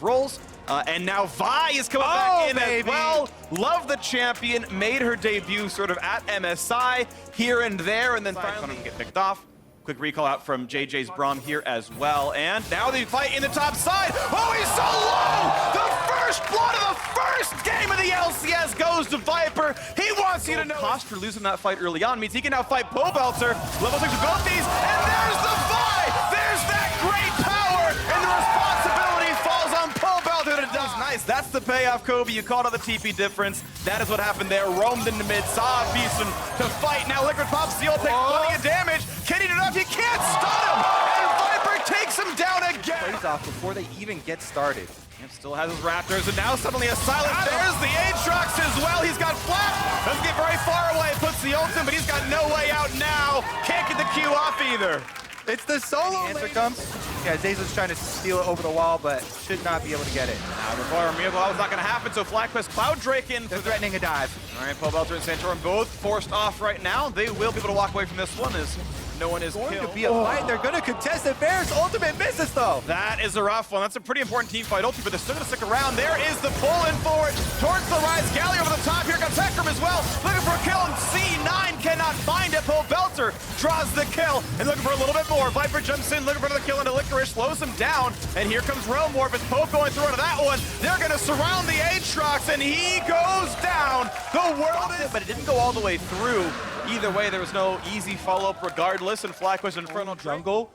of roles. And now Vi is coming back in as well. Love the champion, made her debut sort of at MSI, here and there, and then finally get picked off. Quick recall out from JJ's Braum here as well. And now they fight in the top side. Oh, he's so low! The first blood of the first game of the LCS goes to Viper. He wants you to know cost for losing that fight early on means he can now fight Pobelter. Level 6 with both these, and there's the Vi! There's that great power, and the responsibility falls on Pobelter to do. Nice, that's the payoff, Kobe. You called out the TP difference. That is what happened there. Roamed into mid, saw Beeson to fight. Now Liquid pops the ult, takes plenty of damage. Can he do enough? He can't stun him! And Viper takes him down again! Plays off before they even get started. And still has his Raptors, and now suddenly a silence. There's the Aatrox as well. He's got flash. Doesn't get very far away. Puts the ult in, but he's got no way out now. Can't get the Q off either. It's the solo answer comes. Yeah, Zaza's trying to steal it over the wall, but should not be able to get it. Now the far Miracle is not going to happen, so FlyQuest Cloud Drake in. They're threatening a dive. All right, Pobelter and Santorum both forced off right now. They will be able to walk away from this one as no one is going killed. to be a fight. They're going to contest it. Bear's ultimate misses, though. That is a rough one. That's a pretty important team fight ulti, but they're still going to stick around. There is the pull in forward towards the rise. Galley over the top. Here comes Hecarim as well. Looking for a kill, and C9 cannot find it. Pobelter draws the kill and looking for a little bit more. Viper jumps in, looking for another kill into Licorice, slows him down, and here comes Realm Warp. It's Pope going through into that one. They're going to surround the Aatrox, and he goes down. The world is, but it didn't go all the way through. Either way, there was no easy follow-up regardless, and FlyQuest Infernal Jungle,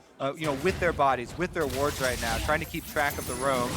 with their bodies, with their wards right now, trying to keep track of the roam.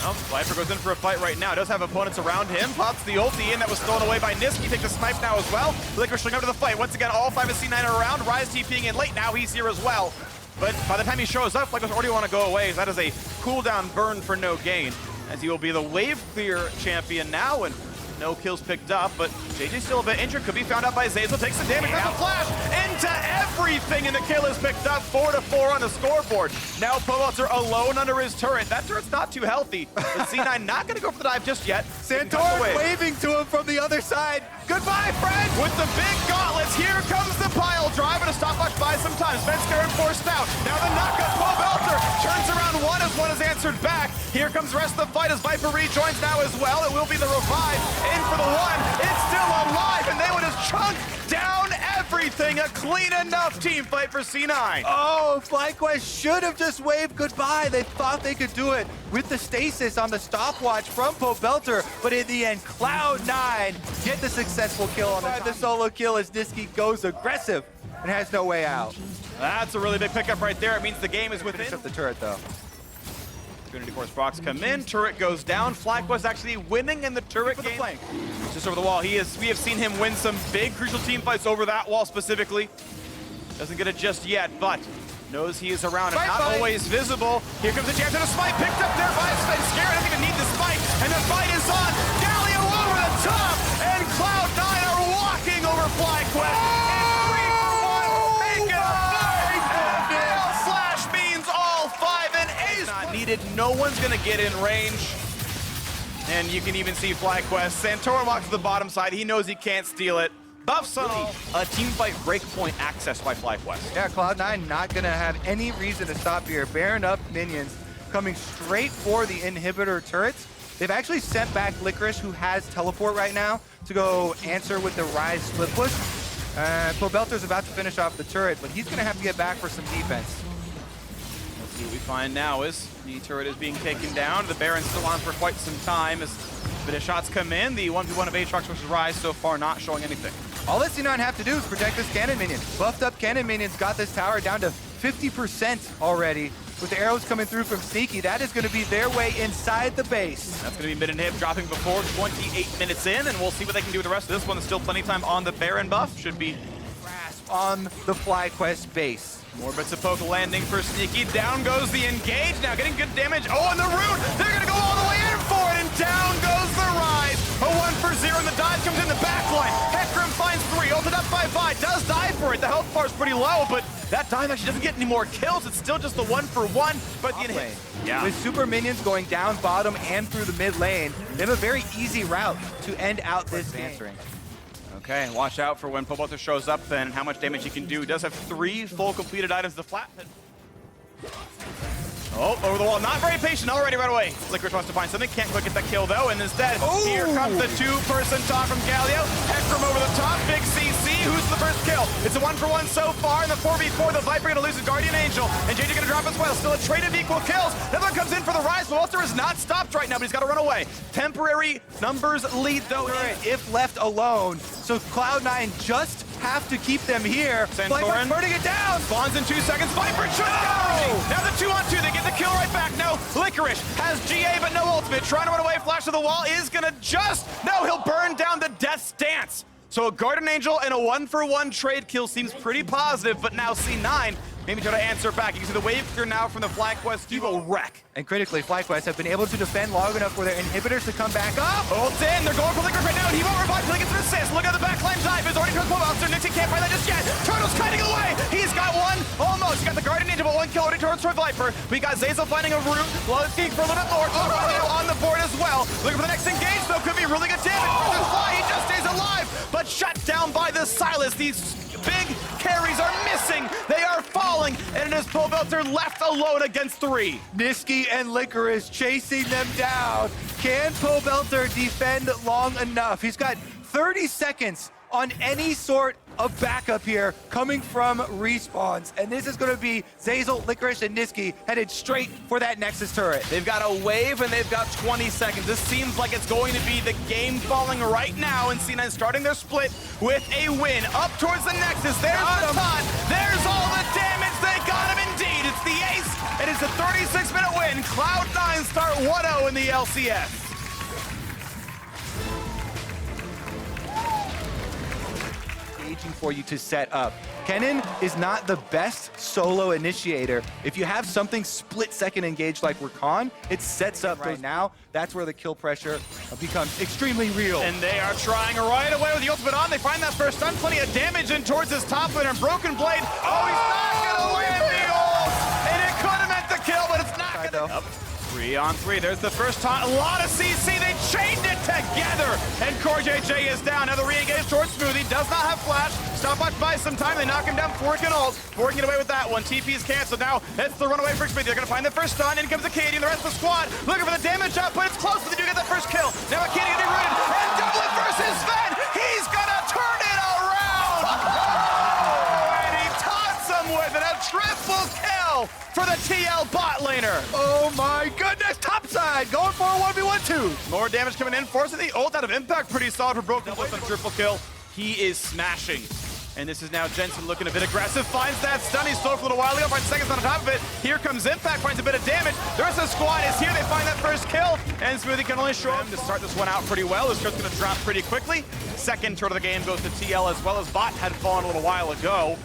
Well, Viper goes in for a fight right now. Does have opponents around him. Pops the ulti in. That was stolen away by Niski. Takes a snipe now as well. Licorice showing up to the fight. Once again, all 5 of C9 are around. Rise TPing in late now. He's here as well. But by the time he shows up, FlyQuest already want to go away. That is a cooldown burn for no gain, as he will be the wave clear champion now. And no kills picked up, but JJ's still a bit injured. Could be found out by Zaza. Takes the damage. There's a flash into everything, and the kill is picked up. 4-4 on the scoreboard. Now Pobelter alone under his turret. That turret's not too healthy, but C9 not going to go for the dive just yet. Santorum waving to him from the other side. Goodbye, friend! With the big gauntlets, here comes the pile drive, and a stopwatch buys some time. Svenskar forced out. Now the knockup. Pobelter turns around one is answered back. Here comes the rest of the fight as Viper rejoins now as well. It will be the revive. In for the one. It's still alive, and they would have chunked down everything. A clean enough team fight for C9. Oh, FlyQuest should have just waved goodbye. They thought they could do it with the stasis on the stopwatch from Pobelter, but in the end, Cloud9 get the successful kill on the solo kill as Niski goes aggressive and has no way out. That's a really big pickup right there. It means the game is within. Finish up the turret, though. Opportunity Force Box come in, turret goes down. FlyQuest actually winning in the turret game. Flank. Just over the wall. We have seen him win some big crucial team fights over that wall specifically. Doesn't get it just yet, but knows he is around and not always visible. Here comes the chance of a spike, picked up there by Svenskar. Doesn't even need the spike, and the fight is on. Galio over the top, and Cloud9 are walking over FlyQuest. Needed. No one's gonna get in range, and you can even see FlyQuest. Santorum walks to the bottom side. He knows he can't steal it. Buffs on a team fight breakpoint access by FlyQuest. Yeah, Cloud9 not gonna have any reason to stop here. Baron up minions coming straight for the inhibitor turrets. They've actually sent back Licorice, who has teleport right now, to go answer with the Rise split push. Pobelter's about to finish off the turret, but he's gonna have to get back for some defense. Let's see what we find now is the turret is being taken down. The Baron's still on for quite some time as a bit of shots come in. The 1v1 of Aatrox versus Rise so far not showing anything. All that C9 have to do is protect this cannon minion. Buffed up cannon minions got this tower down to 50% already. With the arrows coming through from Sneaky, that is going to be their way inside the base. That's going to be mid and hip dropping before 28 minutes in, and we'll see what they can do with the rest of this one. There's still plenty of time on the Baron buff. Should be grasp on the FlyQuest base. More bits of poke landing for Sneaky. Down goes the engage. Now getting good damage. Oh, and the root. They're going to go all the way in for it, and down goes the Rise. A 1-for-0, and the dive comes in the back line. Hecarim finds 3, ulted up by Vi. Does die for it. The health bar is pretty low, but that dive actually doesn't get any more kills. It's still just the 1-for-1, but the lane. Yeah. With super minions going down bottom and through the mid lane, they have a very easy route to end out this answering. Okay, watch out for when Pobelter shows up then and how much damage he can do. He does have 3 full completed items. The flat pit. Oh, over the wall. Not very patient already right away. Licorice wants to find something. Can't quite get that kill, though. And instead, here comes the two-person talk from Galio. Heckram over the top. Big CC. Who's the first kill? It's a 1-for-1 so far. In the 4v4, the Viper going to lose his Guardian Angel. And JJ going to drop as well. Still a trade of equal kills. Another one comes in for the Rise. Walter is not stopped right now, but he's got to run away. Temporary numbers lead, though. If left alone, so Cloud9 just have to keep them here. Viper's burning it down. Spawns in 2 seconds. Viper should go. Now the 2-on-2. They get the kill right back. No, Licorice has GA, but no ultimate. Trying to run away. Flash to the wall is going to just... No, he'll burn down the Death Stance. So a Guardian Angel and a 1-for-1 trade kill seems pretty positive, but now C9 maybe try to answer back. You can see the wave clear now from the FlyQuest duo wreck. And critically, FlyQuest have been able to defend long enough for their inhibitors to come back up. Ult's in, they're going for Licorice right now, and he won't revive until he gets an assist. Look at the backline dive, is already turned to Monster. Nixie can't find that just yet. Turtle's kiting it away. He's got one, almost. He got the Guardian Angel, but one kill already towards Viper. We got Zazel finding a route, looking for a little bit more. On the board as well. Looking for the next engage, though, could be really good damage. He just stays alive, but shut down by the Silas. These big carries are missing. They are falling, and it is Pobelter left alone against 3. Niski and Licorice chasing them down. Can Pobelter defend long enough? He's got 30 seconds on any sort of backup here coming from respawns. And this is going to be Zazel, Licorice, and Niski headed straight for that Nexus turret. They've got a wave and they've got 20 seconds. This seems like it's going to be the game falling right now, and C9 starting their split with a win. Up towards the Nexus. There's the taunt. There's all the damage. They got him indeed. It's the ace. It is a 36-minute win. Cloud9 start 1-0 in the LCS. For you to set up. Kennen is not the best solo initiator. If you have something split-second engaged like Rakan, it sets up right now. That's where the kill pressure becomes extremely real. And they are trying right away with the ultimate on. They find that first stun, plenty of damage in towards his top laner. Broken Blade. Oh, he's not gonna win the ult! And it could have meant the kill, but it's not gonna. 3-on-3, there's the first time. A lot of CC, they chained it together. And CoreJJ is down. Now the re-engage towards Smoothie, does not have flash. Stopwatch buys some time, they knock him down. Fork and ult. Fork get away with that one. TP is canceled. Now it's the runaway for Smoothie. They're gonna find the first stun. In comes Acadian, the rest of the squad looking for the damage output. It's close, but they do get the first kill. Now Acadian gonna be rooted. And Dublin versus Sven. He's gonna turn it around. And he taunts him with it. A triple kill for the TL bot laner. Oh my goodness, topside, going for a 1v1-2. More damage coming in, forcing the ult out of impact. Pretty solid for Broken Blade on a triple kill. He is smashing. And this is now Jensen looking a bit aggressive, finds that stun. He's slow for a little while, he'll find seconds on top of it. Here comes Impact, finds a bit of damage. The rest of the squad is here, they find that first kill. And Smoothie can only show up to start this one out pretty well. This turret's gonna drop pretty quickly. Second turret of the game goes to TL, as well as Bot had fallen a little while ago.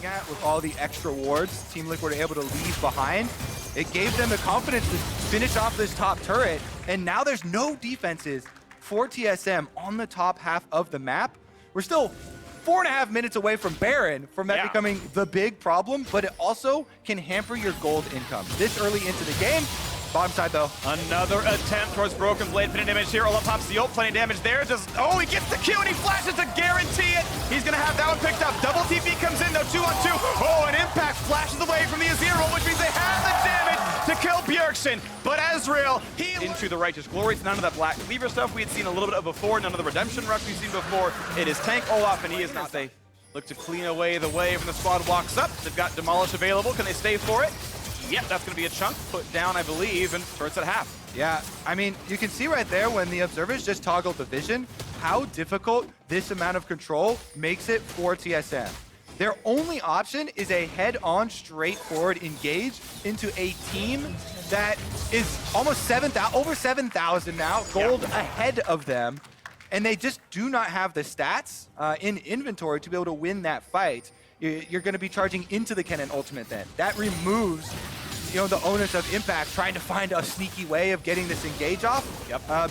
At with all the extra wards Team Liquid were able to leave behind, it gave them the confidence to finish off this top turret, and now there's no defenses for TSM on the top half of the map. We're still 4.5 minutes away from Baron, from that becoming the big problem, but it also can hamper your gold income this early into the game. Bottom side, though. Another attempt towards Broken Blade. Putting damage here. Ola pops the ult. Plenty of damage there. Just, oh, he gets the Q and he flashes to guarantee it. He's going to have that one picked up. Double TP comes in, though. 2-on-2. Oh, an Impact flashes away from the Azir ult, which means they have the damage to kill Bjergsen. But Ezreal, he into the Righteous Glory. It's none of that Black Cleaver stuff we had seen a little bit of before. None of the Redemption rush we've seen before. It is Tank Olaf, and he is not. They look to clean away the wave, and the squad walks up. They've got Demolish available. Can they stay for it? Yep, that's going to be a chunk put down, I believe, and turret's at half. Yeah, I mean, you can see right there when the observers just toggled the vision, how difficult this amount of control makes it for TSM. Their only option is a head-on, straightforward engage into a team that is almost over 7,000 now, gold ahead of them, and they just do not have the stats in inventory to be able to win that fight. You're going to be charging into the Kennen ultimate then. That removes, the onus of Impact trying to find a sneaky way of getting this engage off.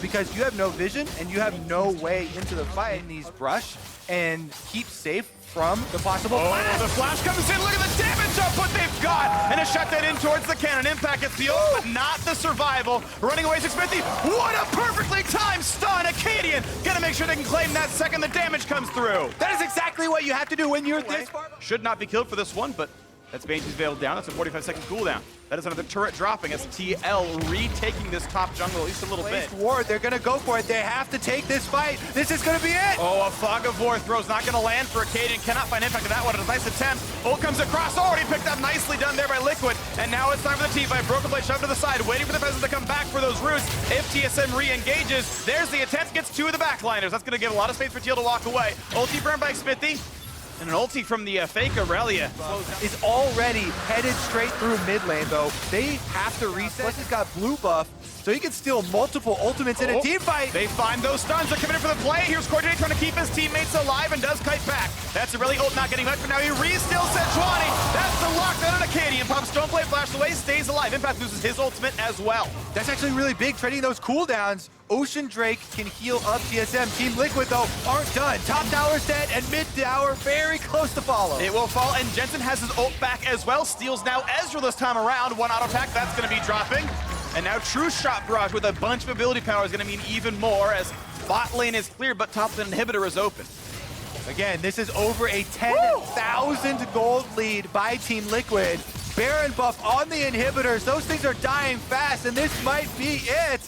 Because you have no vision and you have no way into the fight in these brush and keep safe from the possible flash. The flash comes in. Look at the damage output they've got. And to shut that in towards the cannon. Impact gets the ult, but not the survival. Running away is Smithy. What a perfectly timed stun. Acadian gonna make sure they can claim that second the damage comes through. That is exactly what you have to do when you're this far. Should not be killed for this one, but That's Banshie's Veil down. That's a 45-second cooldown. That is another turret dropping as TL retaking this top jungle at least a little bit. Ward, they're going to go for it. They have to take this fight. This is going to be it. Oh, a Fog of War throw's not going to land for Acadian. Cannot find impact on that one. It's a nice attempt. Ult comes across. Already picked up. Nicely done there by Liquid. And now it's time for the team fight. Broken Blade shoved to the side, waiting for the peasants to come back for those roots. If TSM re-engages, there's the attempt. Gets two of the backliners. That's going to give a lot of space for TL to walk away. Ulti burned by Smithy. And an ulti from the fake Aurelia. Is already headed straight through mid lane, though. They have to reset. Plus, he's got blue buff, so he can steal multiple ultimates in a team fight. They find those stuns. They're coming in for the play. Here's Corday trying to keep his teammates alive and does kite back. That's Aurelia ult not getting much, but now he re-steals Sejuani. That's the lockdown on Acadian. Pops Stoneblade, flashed away, stays alive. Impact loses his ultimate as well. That's actually really big, trading those cooldowns. Ocean Drake can heal up TSM. Team Liquid, though, aren't done. Top tower's dead, and mid tower very close to follow. It will fall, and Jensen has his ult back as well. Steals now Ezreal this time around. One auto attack, that's going to be dropping. And now True Shot Barrage with a bunch of ability power is going to mean even more as bot lane is clear, but top lane inhibitor is open. Again, this is over a 10,000 gold lead by Team Liquid. Baron buff on the inhibitors. Those things are dying fast, and this might be it.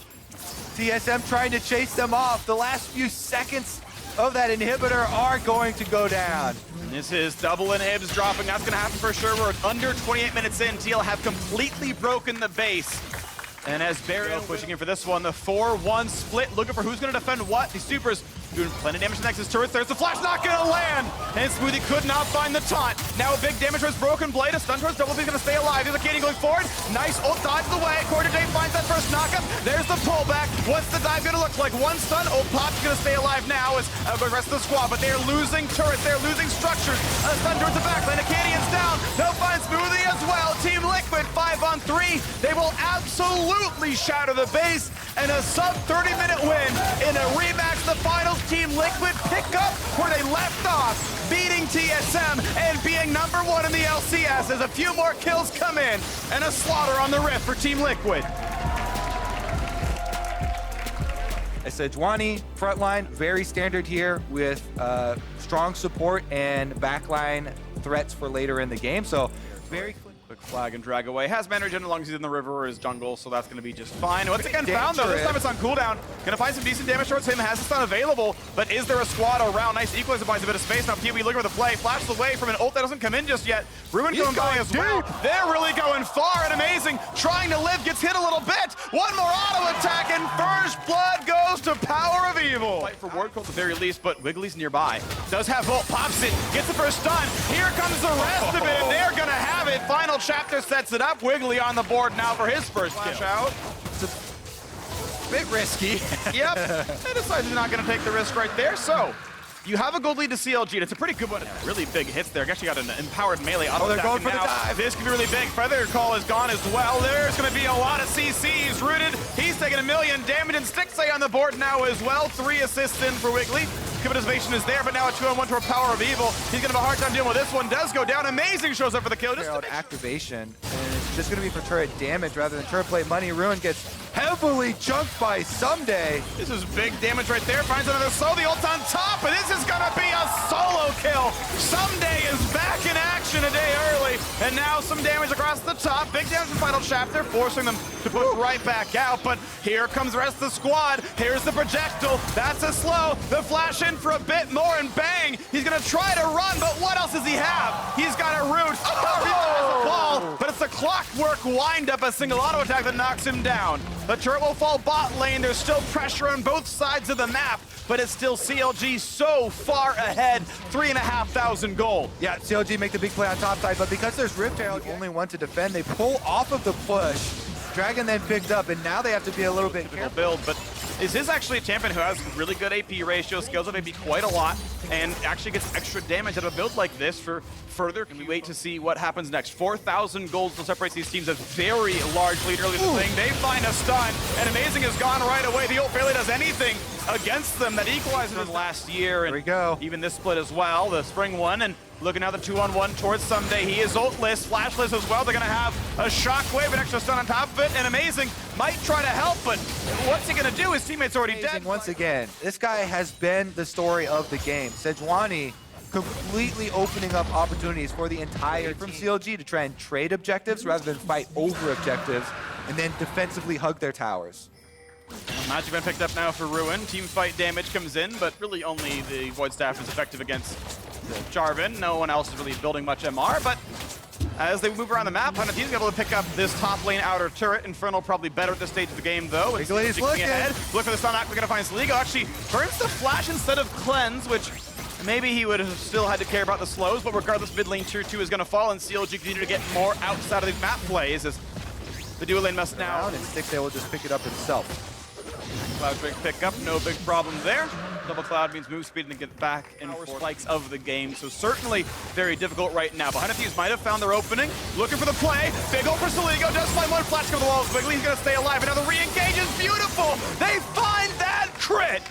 TSM trying to chase them off. The last few seconds of that inhibitor are going to go down. This is double inhibs dropping. That's going to happen for sure. We're under 28 minutes in. TL have completely broken the base. And as Baron pushing in for this one, the 4-1 split, looking for who's going to defend what. The Supers doing plenty of damage to Nexus turrets. There's the flash, not going to land. And Smoothie could not find the taunt. Now a big damage towards Broken Blade. A stun towards Double B's going to stay alive. There's Acadian going forward. Nice ult dodge the way. Corday finds that first knockup. There's the pullback. What's the dive going to look like? One stun. Ult Pop's going to stay alive now as the rest of the squad. But they're losing turrets. They're losing structures. A stun towards the backline. Acadian's down. They'll find Smoothie as well. Team Liquid 5-on-3. They will absolutely shatter the base. And a sub 30-minute win in a rematch. The finals. Team Liquid pick up where they left off, beating TSM and being #1 in the LCS as a few more kills come in and a slaughter on the Rift for Team Liquid. Sejuani, frontline, very standard here with strong support and backline threats for later in the game. So very quick flag and drag away. Has mana regen as long as he's in the river or his jungle, so that's going to be just fine. Once again, found though. This time it's on cooldown. Going to find some decent damage towards him. Has the stun available, but is there a squad around? Nice equalizer, buys a bit of space. Now PB looking for the play. Flashes away from an ult that doesn't come in just yet. Ruin going by as well. They're really going far and amazing. Trying to live, gets hit a little bit. One more auto attack, and first blood goes to Power of Evil. Fight for Ward Cult at the very least, but Wiggly's nearby. Does have ult, pops it, gets the first stun. Here comes the rest of it, and they're going to have it. Final chapter sets it up. Wiggly on the board now for his first kill. Out. It's a bit risky. Yep, they decided they're not going to take the risk right there, so you have a gold lead to CLG, and it's a pretty good one. Really big hits there. Actually got an empowered melee auto they're attack. going for the dive. This could be really big. Feather Call is gone as well. There's going to be a lot of CCs rooted. He's taking 1 million damage, and Stixay on the board now as well. 3 assists in for Wiggly. Motivation is there, but now a 2-on-1 toward Power of Evil. He's going to have a hard time dealing with this one. Does go down. Amazing shows up for the kill. Just activation, and it's just going to be for turret damage rather than turret plate money. Ruin gets heavily chunked by Someday. This is big damage right there. Finds another slow. The ult on top, and this is going to be a solo kill. Someday is back in action a day early, and now some damage across the top. Big damage in final chapter, forcing them to push right back out. But here comes the rest of the squad. Here's the projectile. That's a slow. The flash in for a bit more, and bang! He's gonna try to run, but what else does he have? He's got a root. Oh! Ball, but it's a clockwork wind-up, a single auto attack that knocks him down. The turret will fall bot lane. There's still pressure on both sides of the map, but it's still CLG so far ahead. 3,500 gold. Yeah, CLG make the big play on top side, but because there's Rift Herald, only one to defend, they pull off of the push. Dragon then picked up, and now they have to be a little bit careful. Build, but is this actually a champion who has really good AP ratio, scales up AP quite a lot, and actually gets extra damage out of a build like this for further? Can we wait to see what happens next? 4,000 gold will separate these teams. A very large lead early in the thing. They find a stun, and Amazing is gone right away. The ult barely does anything against them. That equalizes from last year, and there we go. Even this split as well, the spring one, and looking now the 2-on-1 towards Someday. He is ultless, flashless as well. They're going to have a shockwave, an extra stun on top of it, and Amazing might try to help, but what's he going to do? His teammate's already dead. Once again, this guy has been the story of the game. Sejuani completely opening up opportunities for the entire from CLG to try and trade objectives rather than fight over objectives and then defensively hug their towers. Magic been picked up now for Ruin. Team fight damage comes in, but really only the Void Staff is effective against the Jarvan. No one else is really building much MR, but as they move around the map, Hunter Team's able to pick up this top lane outer turret. Infernal probably better at this stage of the game, though. Leaguee's looking ahead. Look for the stun act. We're going to find Leaguee. Actually, burns the flash instead of cleanse, which maybe he would have still had to care about the slows, but regardless, mid lane tier 2 is going to fall, and CLG continue to get more outside of these map plays as the dual lane must now. And Stick will just pick it up himself. Cloud Drake pick up, no big problem there. Double Cloud means move speed and get back in power spikes of the game, so certainly very difficult right now. But Hunter Thieves might have found their opening, looking for the play. Big ult for Soligo, does find one flash over the walls. Wiggly, he's gonna stay alive. Another re-engage is beautiful. They find that crit.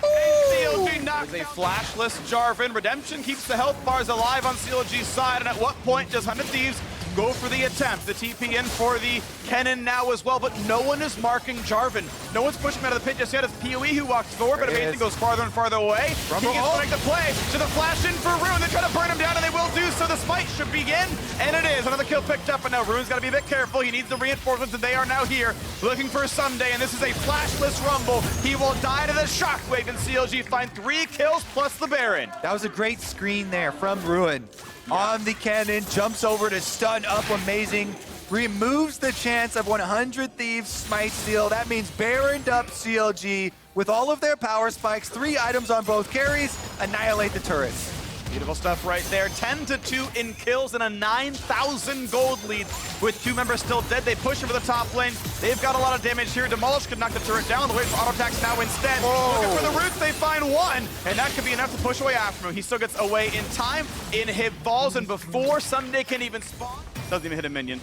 CLG knocks a flashless Jarvan. Redemption keeps the health bars alive on CLG's side, and at what point does Hunter Thieves go for the attempt? The TP in for the Kennen now as well, but no one is marking Jarvan. No one's pushing him out of the pit just yet. It's PoE who walks forward, but Amazing goes farther and farther away. He gets to make the play to the flash in for Rune. They try to burn him down, and they will do so. The smite should begin, and it is. Another kill picked up, but now Rune's got to be a bit careful. He needs the reinforcements, and they are now here looking for Sunday, and this is a flashless Rumble. He will die to the Shockwave, and CLG find 3 kills plus the Baron. That was a great screen there from Ruin. On the cannon, jumps over to stun up Amazing, removes the chance of 100 Thieves smite steal. That means Baroned up CLG with all of their power spikes, 3 items on both carries, annihilate the turrets. Beautiful stuff right there. 10-2 in kills and a 9,000 gold lead with 2 members still dead. They push over the top lane. They've got a lot of damage here. Demolish could knock the turret down. The way for auto attacks now instead. Whoa. Looking for the roots, they find one, and that could be enough to push away after him. He still gets away in time. Inhib falls, and before Sunday can even spawn, doesn't even hit a minion.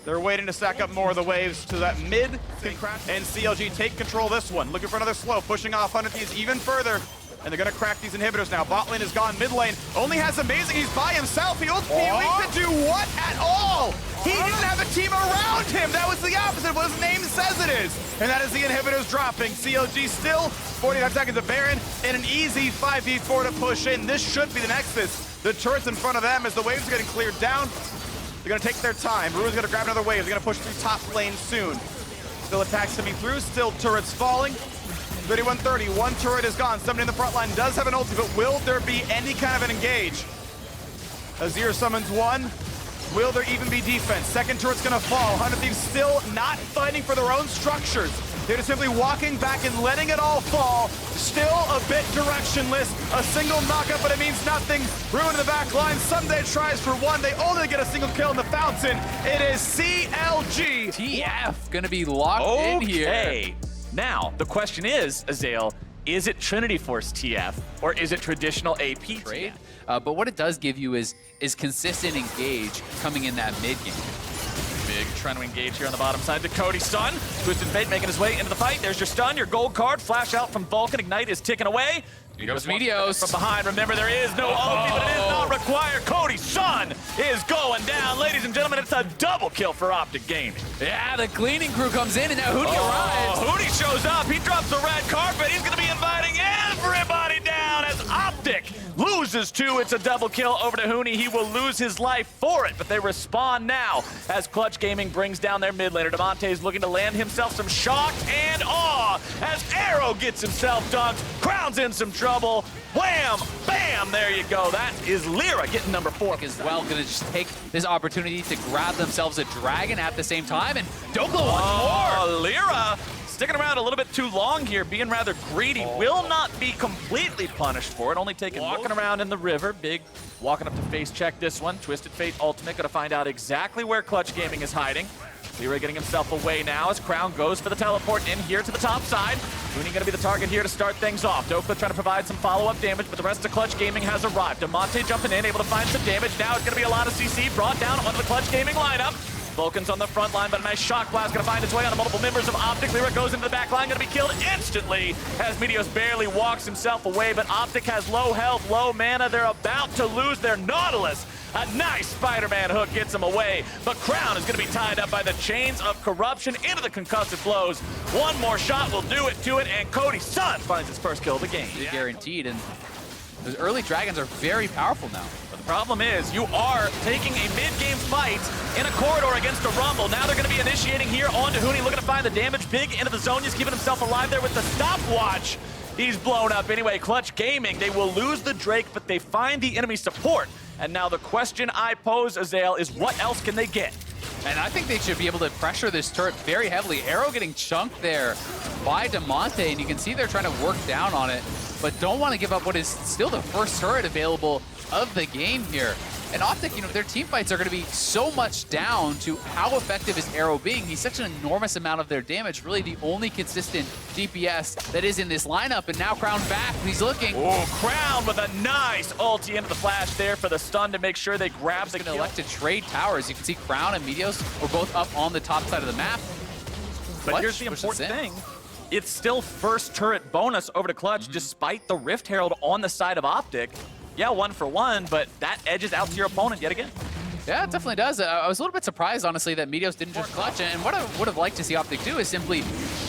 They're waiting to stack up more of the waves to that mid, and CLG take control of this one. Looking for another slow, pushing off 100 Thieves even further. And they're gonna crack these inhibitors now. Bot lane is gone, mid lane only has Amazing. He's by himself. He ults PoE to do what at all? He didn't have a team around him. That was the opposite of what his name says it is. And that is the inhibitors dropping. CLG still 49 seconds of Baron and an easy 5v4 to push in. This should be the Nexus. The turret's in front of them as the waves are getting cleared down. They're gonna take their time. Ruin's gonna grab another wave. They're gonna push through top lane soon. Still attacks coming through, still turrets falling. 31-30, 1 turret is gone. Somebody in the front line does have an ulti, but will there be any kind of an engage? Azir summons 1. Will there even be defense? Second turret's gonna fall. 100 Thieves still not fighting for their own structures. They're just simply walking back and letting it all fall. Still a bit directionless. A single knockup, but it means nothing. Ruin in the back line. Sunday tries for 1. They only get a single kill in the fountain. It is CLG. TF gonna be locked in here. Now, the question is, Azael, is it Trinity Force TF or is it traditional AP Trade. TF? But what it does give you is consistent engage coming in that mid game. Big trying to engage here on the bottom side to Cody Stun. Twisted Fate making his way into the fight. There's your stun, your gold card. Flash out from Vulcan. Ignite is ticking away. Here goes Meteos. From behind, remember there is no ulti, but it is not required. Cody Sun is going down. Ladies and gentlemen, it's a double kill for Optic Gaming. Yeah, the cleaning crew comes in, and now Hootie arrives. Hootie shows up. He drops the red carpet. He's going to be inviting everybody down as Optic loses 2. It's a double kill over to Hootie. He will lose his life for it, but they respond now as Clutch Gaming brings down their mid laner. Demonte's looking to land himself some shock and awe as Arrow gets himself dunked. Crown's in some trouble. Wham! Bam! There you go. That is Lyra getting number 4. As well, gonna just take this opportunity to grab themselves a dragon at the same time, and Dokla wants more. Lyra sticking around a little bit too long here, being rather greedy. Will not be completely punished for it, only taking walking around in the river. Big walking up to face check this one. Twisted Fate ultimate, gonna find out exactly where Clutch Gaming is hiding. Lyra getting himself away now as Crown goes for the teleport in here to the top side. Mooney gonna be the target here to start things off. Dokla trying to provide some follow-up damage, but the rest of Clutch Gaming has arrived. Demonte jumping in, able to find some damage. Now it's gonna be a lot of CC brought down onto the Clutch Gaming lineup. Vulcan's on the front line, but a nice shock blast gonna find its way onto multiple members of Optic. Lyra goes into the back line, gonna be killed instantly as Meteos barely walks himself away, but Optic has low health, low mana. They're about to lose their Nautilus. A nice Spider-Man hook gets him away, but Crown is gonna be tied up by the chains of corruption into the concussive blows. One more shot will do it to it, and Cody Sun finds his first kill of the game. Guaranteed, and Those early dragons are very powerful now. But the problem is, you are taking a mid-game fight in a corridor against a Rumble. Now they're going to be initiating here onto Huni, looking to find the damage. Big into the zone. He's keeping himself alive there with the stopwatch. He's blown up anyway. Clutch Gaming, they will lose the Drake, but they find the enemy support. And now the question I pose, Azael, is what else can they get? And I think they should be able to pressure this turret very heavily. Arrow getting chunked there by Demonte, and you can see they're trying to work down on it, but don't want to give up what is still the first turret available of the game here. And Optic, their team fights are going to be so much down to how effective is Arrow being. He's such an enormous amount of their damage, really the only consistent DPS that is in this lineup. And now Crown back, he's looking. Oh, Crown with a nice ulti into the flash there for the stun to make sure they grab the kill. Elect to trade towers. You can see Crown and Meteos are both up on the top side of the map. But here's the important thing. It's still first turret bonus over to Clutch, despite the Rift Herald on the side of Optic. Yeah, 1 for 1, but that edges out to your opponent yet again. Yeah, it definitely does. I was a little bit surprised, honestly, that Meteos didn't just clutch. And what I would have liked to see Optic do is simply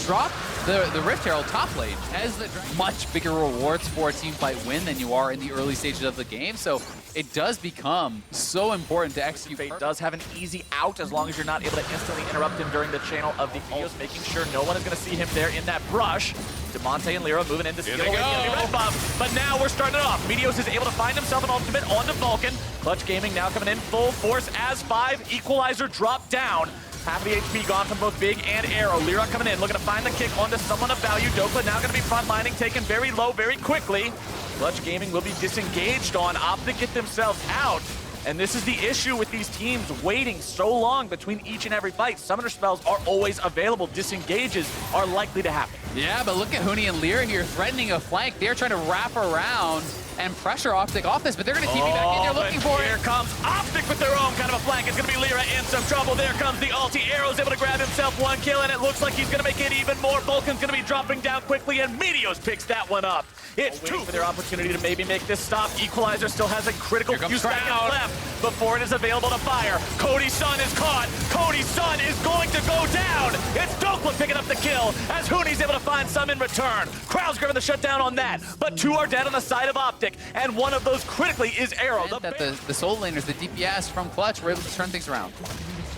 drop the Rift Herald top lane as the much bigger rewards for a team fight win than you are in the early stages of the game. So it does become so important to execute. Fate does have an easy out as long as you're not able to instantly interrupt him during the channel of the Meteos, making sure no one is going to see him there in that brush. Demonte and Lyra moving into skill with the red buff, but now we're starting it off. Meteos is able to find himself an ultimate onto Vulcan. Clutch Gaming now coming in full force as 5. Equalizer dropped down. Half of the HP gone from both Big and Arrow. Lyra coming in, looking to find the kick onto someone of value. Dokla now going to be frontlining, taken very low very quickly. Clutch Gaming will be disengaged on. Optic get themselves out. And this is the issue with these teams waiting so long between each and every fight. Summoner spells are always available. Disengages are likely to happen. Yeah, but look at Huni and Lyra here threatening a flank. They're trying to wrap around and pressure Optic off this, but they're going to keep me back in. They're looking for it. Here comes Optic with their own kind of a flank. It's going to be Lyra in some trouble. There comes the ulti. Arrow's able to grab himself 1 kill, and it looks like he's going to make it even more. Vulcan's going to be dropping down quickly, and Meteos picks that one up. It's 2 for their opportunity to maybe make this stop. Equalizer still has a critical few seconds left before it is available to fire. Cody's son is caught. Cody's son is going to go down. It's Dokla picking up the kill as Huni's able to find some in return. Crowd's grabbing the shutdown on that, but 2 are dead on the side of Optic, and one of those critically is Arrow. The soul laners, the DPS from Clutch, were able to turn things around.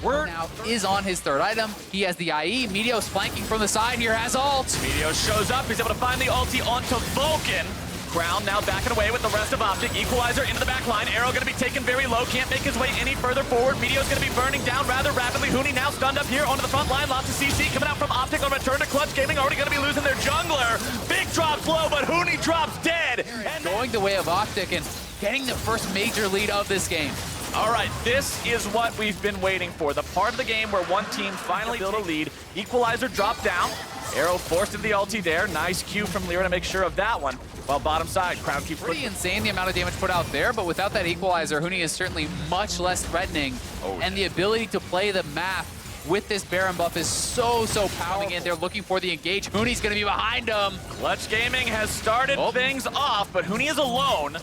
Word now is on his 3rd item. He has the IE. Meteos flanking from the side here, has ult. Meteos shows up. He's able to find the ulti onto Vulcan. Crown now backing away with the rest of Optic. Equalizer into the back line. Arrow going to be taken very low. Can't make his way any further forward. Meteos going to be burning down rather rapidly. Huni now stunned up here onto the front line. Lots of CC coming out from Optic on return to Clutch Gaming. Already going to be losing their jungler. Big drops low, but Huni drops dead. And going the way of Optic and getting the first major lead of this game. All right, this is what we've been waiting for. The part of the game where one team finally built a lead. Equalizer dropped down. Arrow forced into the ulti there. Nice Q from Lyra to make sure of that one. While bottom side, Crown keeps pretty insane the amount of damage put out there, but without that Equalizer, Huni is certainly much less threatening. And the ability to play the map with this Baron buff is so powerful. In, they're looking for the engage. Huni's going to be behind him. Clutch Gaming has started things off, but Huni is alone.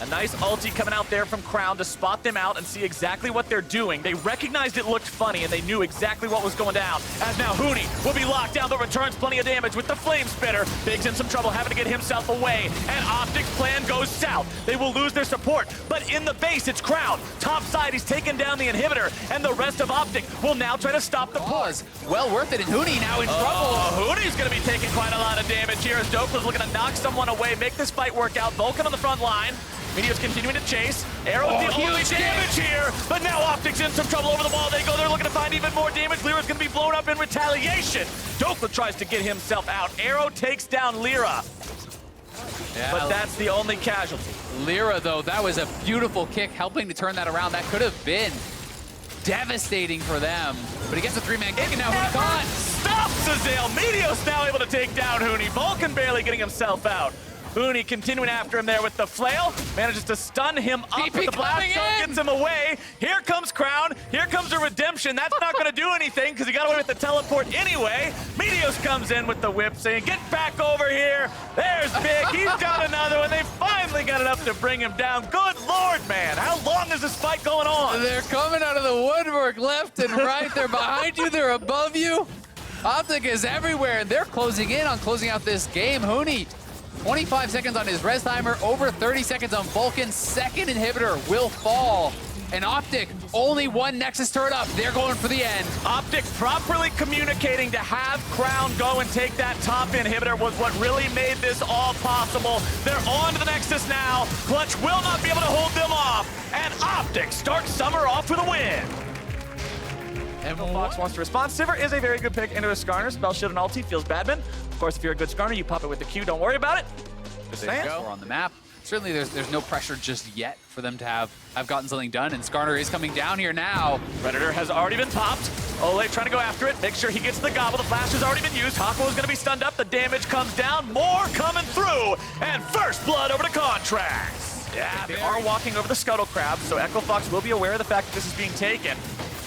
A nice ulti coming out there from Crown to spot them out and see exactly what they're doing. They recognized it looked funny, and they knew exactly what was going down. As now Huni will be locked down, but returns plenty of damage with the Flame Spitter. Big's in some trouble, having to get himself away. And Optic's plan goes south. They will lose their support, but in the base, it's Crown. Top side, he's taken down the inhibitor, and the rest of Optic will now try to stop the pause. Well worth it, and Huni now in trouble. Huni's going to be taking quite a lot of damage here as Dokla's looking to knock someone away, make this fight work out. Vulcan on the front line. Meteos continuing to chase. Arrow with the only damage here, but now Optic's in some trouble. Over the wall they go. They're looking to find even more damage. Lyra's going to be blown up in retaliation. Dokla tries to get himself out. Arrow takes down Lyra. Yeah, but that's the only casualty. Lyra, though, that was a beautiful kick, helping to turn that around. That could have been devastating for them. But he gets a 3-man kick, and now Huni gone. Stops Azael. Meteos now able to take down Huni. Vulcan barely getting himself out. Huni continuing after him there with the flail, manages to stun him up with the blast zone, gets him away. Here comes Crown, here comes a redemption. That's not gonna do anything because he got away with the teleport anyway. Meteos comes in with the whip saying, get back over here. There's Big, he's got another one. They finally got enough to bring him down. Good Lord, man, how long is this fight going on? They're coming out of the woodwork left and right. They're behind you, they're above you. Optic is everywhere, and they're closing in on closing out this game. Huni 25 seconds on his res timer, over 30 seconds on Vulcan. Second inhibitor will fall. And Optic, only one Nexus turret up. They're going for the end. Optic properly communicating to have Crown go and take that top inhibitor was what really made this all possible. They're on to the Nexus now. Clutch will not be able to hold them off. And Optic starts Summer off with a win. And Fox wants to respond. Sivir is a very good pick into a Skarner. Spell shield and ulti feels badman. Of course, if you're a good Skarner, you pop it with the Q. Don't worry about it. Just saying. We're on the map. Certainly, there's no pressure just yet for them to have gotten something done, and Skarner is coming down here now. Predator has already been popped. Ole trying to go after it. Make sure he gets the gobble. The flash has already been used. Hako is going to be stunned up. The damage comes down. More coming through. And first blood over to Contracts. Yeah, they are walking over the Scuttle Crab, so Echo Fox will be aware of the fact that this is being taken.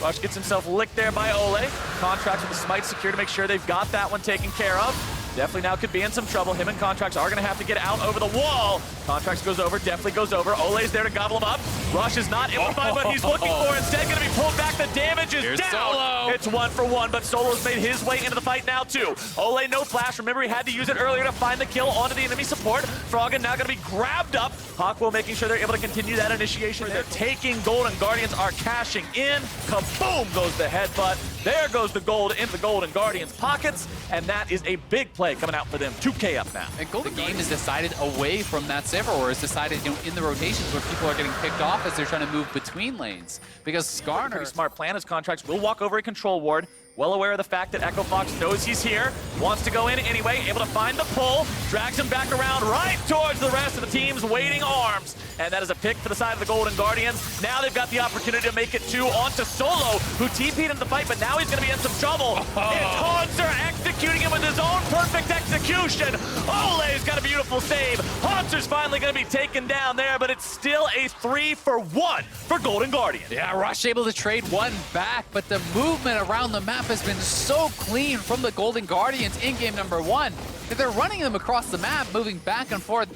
Rush gets himself licked there by Ole. Contracts with the smite secure to make sure they've got that one taken care of. Definitely now could be in some trouble. Him and Contracts are going to have to get out over the wall. Contracts goes over, definitely goes over. Ole's there to gobble him up. Rush is not able to find what he's looking for. Instead, going to be pulled back. The damage is down. Solo. It's 1 for 1, but Solo's made his way into the fight now, too. Ole, no flash. Remember, he had to use it earlier to find the kill onto the enemy support. Froggen now going to be grabbed up. Hawkwell making sure they're able to continue that initiation. They're taking Golden Guardians, are cashing in. Kaboom goes the headbutt. There goes the gold into the Golden Guardians' pockets, and that is a big play coming out for them. 2K up now. And Golden Game is decided away from that Sivir, or is decided in the rotations where people are getting picked off as they're trying to move between lanes. Because Skarner... Pretty smart plan. His Contracts will walk over a control ward. Well aware of the fact that Echo Fox knows he's here, wants to go in anyway, able to find the pull, drags him back around right towards the rest of the team's waiting arms. And that is a pick for the side of the Golden Guardians. Now they've got the opportunity to make it 2 onto Solo, who TP'd into the fight, but now he's going to be in some trouble. It's Haunter executing him with his own perfect execution. Ole's got a beautiful save. Haunter's finally going to be taken down there, but it's still a 3 for 1 for Golden Guardians. Yeah, Rush able to trade one back, but the movement around the map has been so clean from the Golden Guardians in game number 1. They're running them across the map, moving back and forth,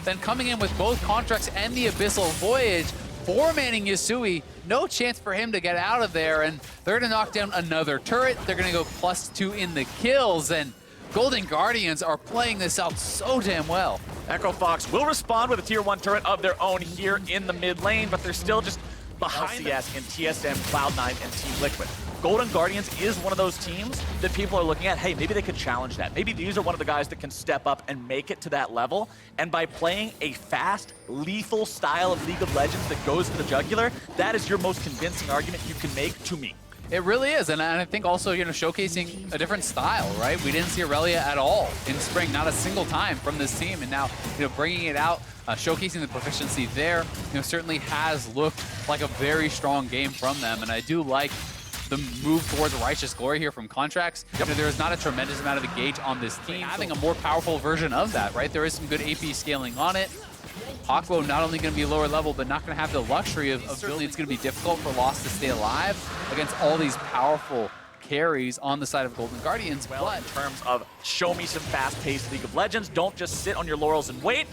then coming in with both Contracts and the Abyssal Voyage, 4-manning Yasui. No chance for him to get out of there, and they're going to knock down another turret. They're going to go +2 in the kills, and Golden Guardians are playing this out so damn well. Echo Fox will respond with a tier 1 turret of their own here in the mid lane, but they're still just behind LCS and TSM, Cloud9, and Team Liquid. Golden Guardians is one of those teams that people are looking at, hey, maybe they could challenge that. Maybe these are one of the guys that can step up and make it to that level. And by playing a fast, lethal style of League of Legends that goes for the jugular, that is your most convincing argument you can make to me. It really is, and I think also, showcasing a different style, right? We didn't see Aurelia at all in spring, not a single time from this team, and now, bringing it out, showcasing the proficiency there, certainly has looked like a very strong game from them, and I do like the move towards Righteous Glory here from Contracts. There is not a tremendous amount of engage on this team. Having a more powerful version of that, right? There is some good AP scaling on it. Hawklow not only going to be lower level, but not going to have the luxury of building. It's going to be difficult for Lost to stay alive against all these powerful carries on the side of Golden Guardians. Well, in terms of show me some fast-paced League of Legends, don't just sit on your laurels and wait.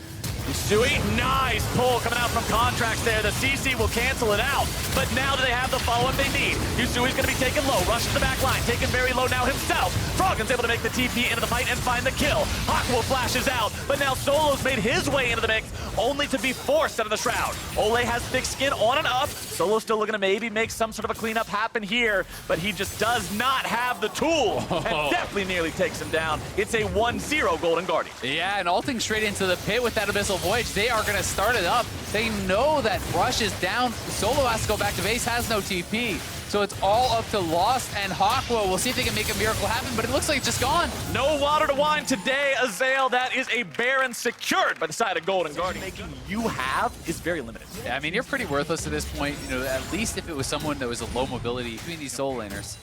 Yasui, nice pull coming out from Contracts there. The CC will cancel it out, but now do they have the follow-up they need? Yasui's going to be taken low, rushes the back line, taken very low now himself. Froggen's able to make the TP into the fight and find the kill. Hawkwell flashes out, but now Solo's made his way into the mix, only to be forced out of the Shroud. Ole has thick skin on and up. Solo's still looking to maybe make some sort of a cleanup happen here, but he just does not have the tool, and definitely nearly takes him down. It's a 1-0 Golden Guardian. Yeah, and ulting straight into the pit with that Abyssal Voyage. They are going to start it up. They know that Rush is down. Solo has to go back to base, has no TP. So it's all up to Lost and Hawkwoe. We'll see if they can make a miracle happen, but it looks like it's just gone. No water to wine today, Azael. That is a Baron secured by the side of Golden Guardian. Making you have is very limited. Yeah, I mean, you're pretty worthless at this point. At least if it was someone that was a low mobility between these soul laners.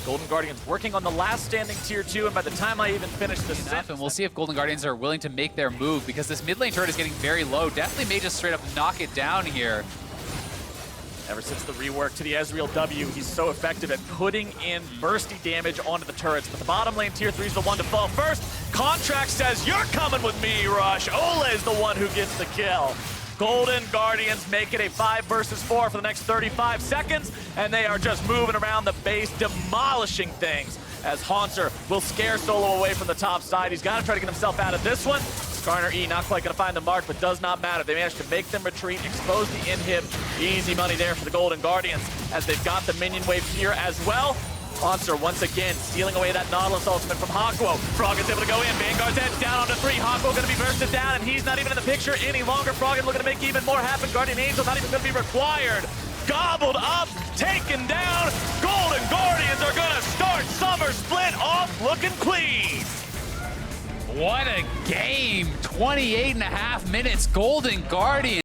Golden Guardians working on the last standing tier 2, and by the time I even finish this set, and we'll see if Golden Guardians are willing to make their move, because this mid lane turret is getting very low. Definitely may just straight up knock it down here. Ever since the rework to the Ezreal W, he's so effective at putting in bursty damage onto the turrets. But the bottom lane tier 3 is the one to fall first. Contract says, you're coming with me, Rush. Ole is the one who gets the kill. Golden Guardians make it a 5 versus 4 for the next 35 seconds, and they are just moving around the base, demolishing things, as Haunter will scare Solo away from the top side. He's got to try to get himself out of this one. Garner E not quite going to find the mark, but does not matter. They managed to make them retreat, expose the inhib. Easy money there for the Golden Guardians as they've got the minion wave here as well. Monster once again stealing away that Nautilus ultimate from Hakuo. Frog is able to go in. Vanguard's head down onto 3. Hakuo going to be bursted down, and he's not even in the picture any longer. Frog is looking to make even more happen. Guardian Angel not even going to be required. Gobbled up, taken down. Golden Guardians are going to start Summer Split off looking clean. What a game. 28.5 minutes. Golden Guardians.